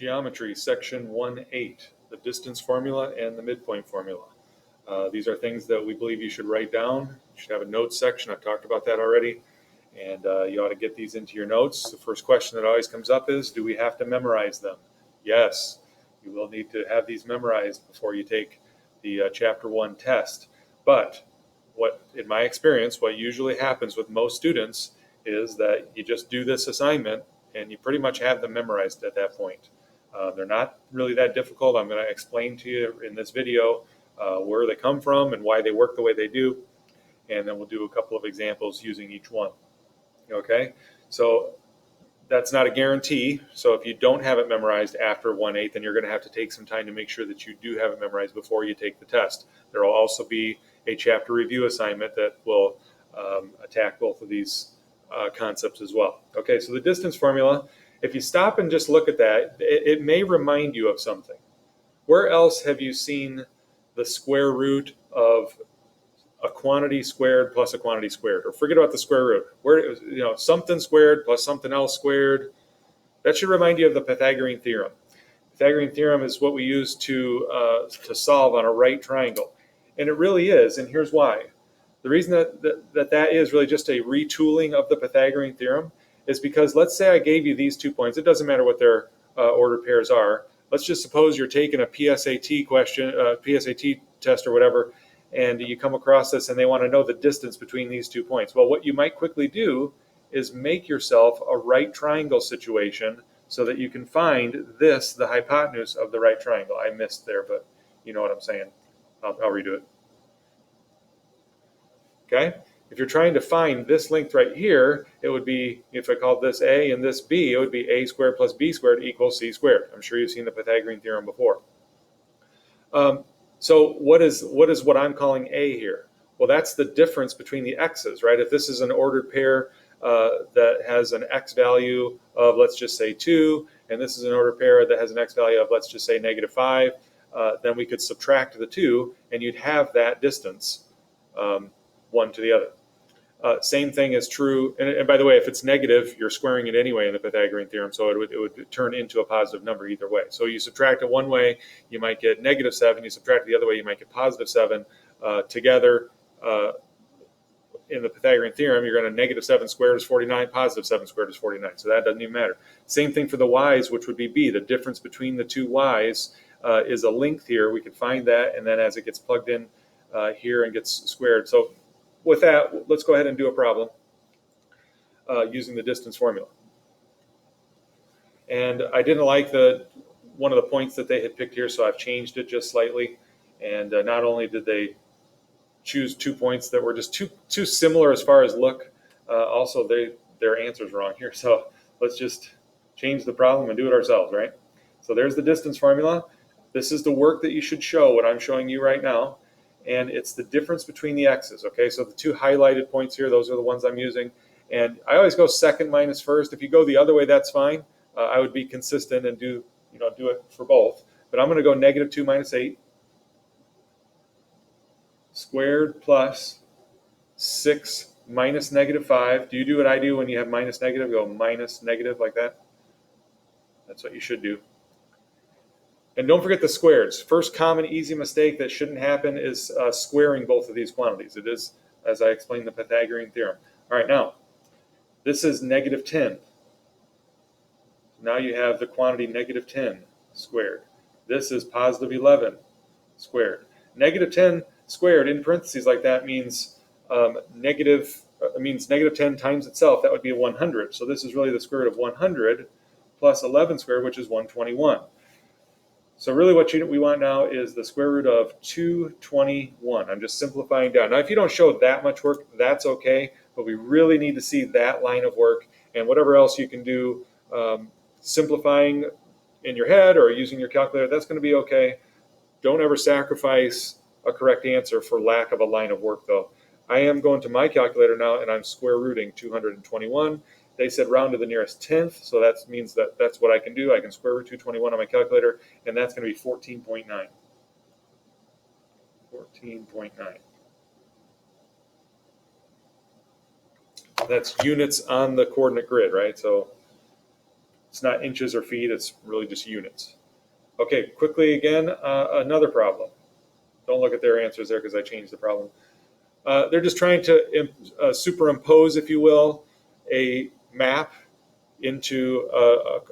Geometry, section 1.8, the distance formula and the midpoint formula. These are things that we believe you should write down. You should have a notes section. I've talked about that already. And you ought to get these into your notes. The first question that always comes up is, do we have to memorize them? Yes, you will need to have these memorized before you take the chapter 1 test. But in my experience, what usually happens with most students is that you just do this assignment and you pretty much have them memorized at that point. They're not really that difficult. I'm going to explain to you in this video where they come from and why they work the way they do. And then we'll do a couple of examples using each one. Okay, so that's not a guarantee. So if you don't have it memorized after 1/8, then you're going to have to take some time to make sure that you do have it memorized before you take the test. There will also be a chapter review assignment that will attack both of these concepts as well. Okay, so the distance formula, if you stop and just look at that, it may remind you of something. Where else have you seen the square root of a quantity squared plus a quantity squared? Or forget about the square root. Where, something squared plus something else squared. That should remind you of the Pythagorean theorem. Pythagorean theorem is what we use to solve on a right triangle. And it really is, and here's why. The reason that is really just a retooling of the Pythagorean theorem is because, let's say I gave you these 2 points. It doesn't matter what their ordered pairs are. Let's just suppose you're taking a PSAT question, PSAT test or whatever, and you come across this and they want to know the distance between these 2 points. Well, what you might quickly do is make yourself a right triangle situation so that you can find this, the hypotenuse of the right triangle. I missed there, but you know what I'm saying. I'll redo it. Okay? If you're trying to find this length right here, it would be, if I called this A and this B, it would be A squared plus B squared equals C squared. I'm sure you've seen the Pythagorean theorem before. So what is what I'm calling A here? Well, that's the difference between the x's, right? If this is an ordered pair that has an x value of, let's just say 2, and this is an ordered pair that has an x value of, let's just say -5, then we could subtract the 2, and you'd have that distance, one to the other. Same thing is true, and by the way, if it's negative, you're squaring it anyway in the Pythagorean theorem, so it would turn into a positive number either way. So you subtract it one way, you might get -7. You subtract it the other way, you might get +7. Together, in the Pythagorean theorem, you're going to -7 squared is 49, +7 squared is 49. So that doesn't even matter. Same thing for the y's, which would be b. The difference between the two y's is a length here. We can find that, and then as it gets plugged in here and gets squared. So with that, let's go ahead and do a problem using the distance formula. And I didn't like one of the points that they had picked here, so I've changed it just slightly. And not only did they choose 2 points that were just too similar as far as look, also their answer's wrong here. So let's just change the problem and do it ourselves, right? So there's the distance formula. This is the work that you should show, what I'm showing you right now. And it's the difference between the x's, okay? So the 2 highlighted points here, those are the ones I'm using. And I always go second minus first. If you go the other way, that's fine. I would be consistent and do it for both. But I'm going to go -2 minus 8 squared plus 6 minus -5. Do you do what I do when you have minus negative? Go minus negative like that. That's what you should do. And don't forget the squares. First common easy mistake that shouldn't happen is squaring both of these quantities. It is, as I explained, the Pythagorean theorem. All right, now, this is -10. Now you have the quantity -10 squared. This is +11 squared. -10 squared in parentheses like that means -10 times itself. That would be 100. So this is really the square root of 100 plus 11 squared, which is 121. So really what we want now is the square root of 221. I'm just simplifying down. Now, if you don't show that much work, that's okay, but we really need to see that line of work, and whatever else you can do, simplifying in your head or using your calculator, that's going to be okay. Don't ever sacrifice a correct answer for lack of a line of work, though. I am going to my calculator now, and I'm square rooting 221. They said round to the nearest tenth, so that means that that's what I can do. I can square root 221 on my calculator, and that's going to be 14.9. 14.9. That's units on the coordinate grid, right? So It's not inches or feet, it's really just units. Okay, quickly again, another problem. Don't look at their answers there because I changed the problem. They're just trying to superimpose, if you will, a map into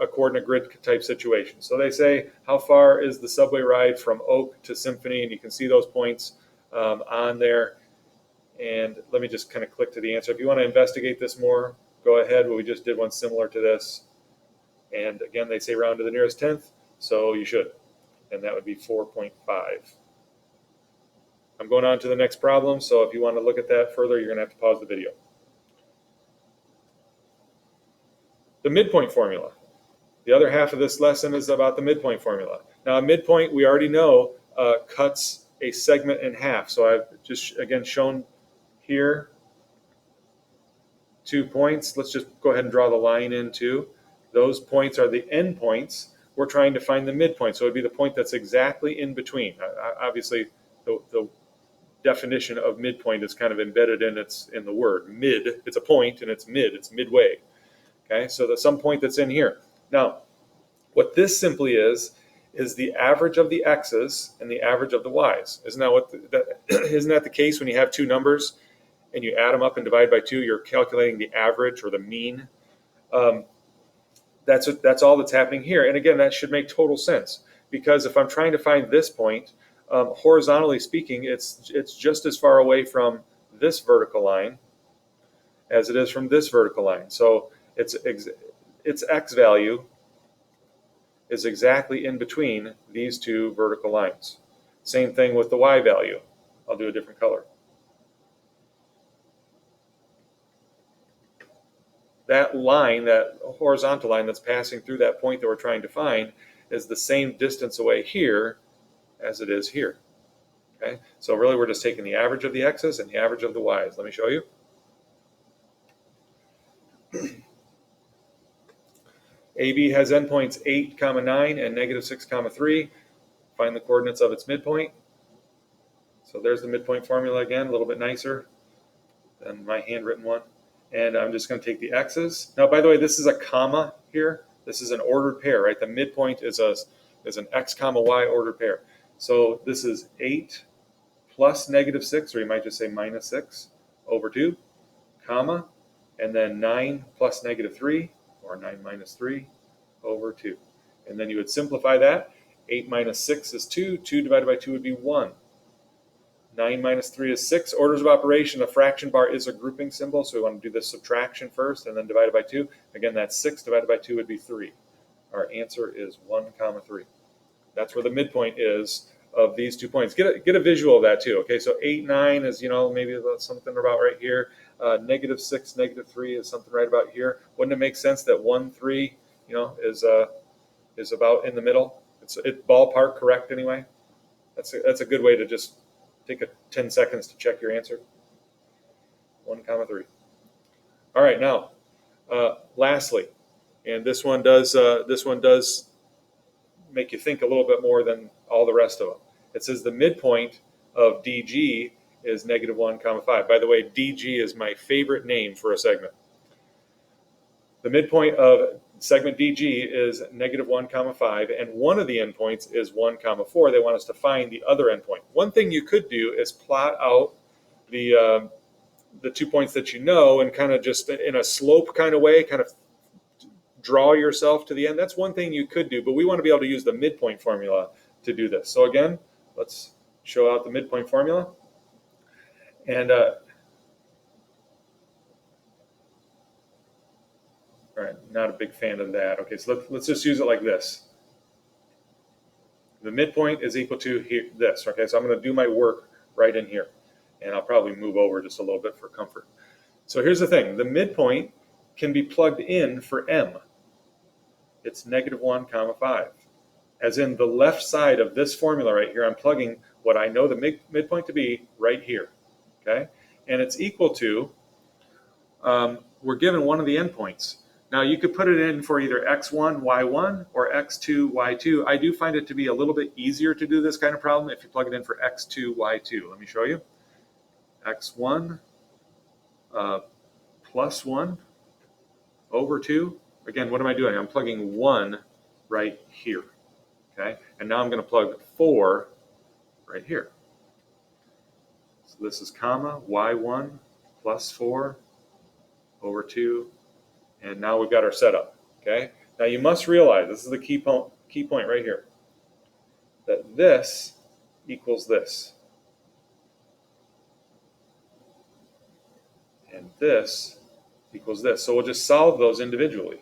a coordinate grid type situation. So they say, how far is the subway ride from Oak to Symphony? And you can see those points on there. And let me just kind of click to the answer. If you want to investigate this more, go ahead. But we just did one similar to this. And again, they say round to the nearest tenth, so you should. And that would be 4.5. I'm going on to the next problem, so if you want to look at that further, you're going to have to pause the video. The midpoint formula. The other half of this lesson is about the midpoint formula. Now, a midpoint, we already know, cuts a segment in half. So I've just, again, shown here 2 points. Let's just go ahead and draw the line in too. Those points are the end points. We're trying to find the midpoint. So it would be the point that's exactly in between. Obviously, the definition of midpoint is kind of embedded in the word mid. It's a point and it's mid. It's midway. Okay, so there's some point that's in here. Now, what this simply is the average of the x's and the average of the y's. Isn't that the case when you have two numbers and you add them up and divide by 2? You're calculating the average or the mean. That's all that's happening here. And again, that should make total sense, because if I'm trying to find this point, horizontally speaking, it's just as far away from this vertical line as it is from this vertical line. So its x value is exactly in between these two vertical lines. Same thing with the y value. I'll do a different color. That line, that horizontal line that's passing through that point that we're trying to find, is the same distance away here as it is here. Okay, so really we're just taking the average of the x's and the average of the y's. Let me show you. AB has endpoints 8, 9 and -6, 3. Find the coordinates of its midpoint. So there's the midpoint formula again, a little bit nicer than my handwritten one. And I'm just going to take the x's. Now, by the way, this is a comma here. This is an ordered pair, right? The midpoint is an x comma y ordered pair. So this is 8 plus -6, or you might just say -6 over 2, comma, and then 9 plus -3, or 9 minus 3 over 2. And then you would simplify that. 8 minus 6 is 2. 2 divided by 2 would be 1. 9 minus 3 is 6. Orders of operation, a fraction bar is a grouping symbol, so we want to do this subtraction first and then divide it by 2. Again, that's 6 divided by 2 would be 3. Our answer is 1, 3. That's where the midpoint is of these 2 points. Get a visual of that too. Okay, so 8, 9 is, maybe something about right here. -6, -3 is something right about here. Wouldn't it make sense that 1, 3, is about in the middle? It's ballpark correct anyway. That's a good way to just take 10 seconds to check your answer. 1, 3. All right, now, lastly, and this one does make you think a little bit more than all the rest of them. It says the midpoint of DG is -1, 5. By the way, DG is my favorite name for a segment. The midpoint of segment DG is -1, 5, and one of the endpoints is 1, 4. They want us to find the other endpoint. One thing you could do is plot out the 2 points that you know, and kind of just in a slope kind of way, kind of draw yourself to the end. That's one thing you could do, but we want to be able to use the midpoint formula to do this. So again, let's show out the midpoint formula. And all right, not a big fan of that. Okay, so let's just use it like this. The midpoint is equal to here, this. Okay, so I'm going to do my work right in here, and I'll probably move over just a little bit for comfort. So here's the thing: the midpoint can be plugged in for m. It's -1, 5. As in the left side of this formula right here, I'm plugging what I know the midpoint to be right here. Okay, and it's equal to, we're given one of the endpoints. Now you could put it in for either x1, y1 or x2, y2. I do find it to be a little bit easier to do this kind of problem if you plug it in for x2, y2. Let me show you. x1 plus 1 over 2 Again, what am I doing? I'm plugging 1 right here. Okay, and now I'm going to plug 4 right here. So this is comma y1 plus 4 over 2, and now we've got our setup. Okay, now you must realize, this is the key point right here, that this equals this, and this equals this. So we'll just solve those individually.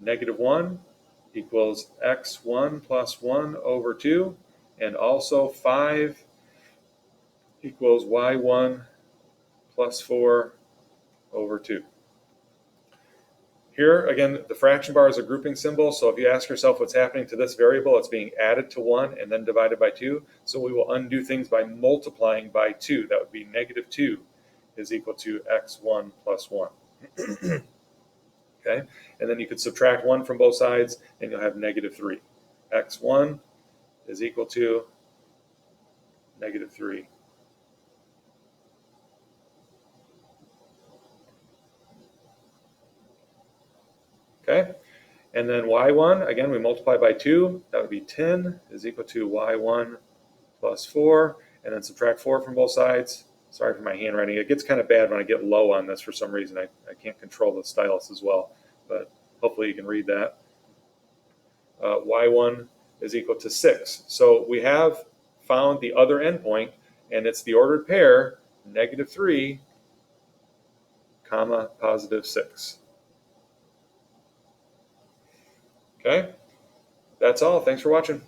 -1 equals x1 plus 1 over 2, and also 5 equals y1 plus 4 over 2. Here, again, the fraction bar is a grouping symbol, so if you ask yourself what's happening to this variable, it's being added to 1 and then divided by 2. So we will undo things by multiplying by 2. That would be -2 is equal to x1 plus 1. Okay, and then you could subtract 1 from both sides, and you'll have -3. x1 is equal to -3. Okay, and then y1, again, we multiply by 2. That would be 10 is equal to y1 plus 4, and then subtract 4 from both sides. Sorry for my handwriting. It gets kind of bad when I get low on this for some reason. I can't control the stylus as well, but hopefully you can read that. Y1 is equal to 6. So we have found the other endpoint, and it's the ordered pair, -3, comma, +6. Okay, that's all. Thanks for watching.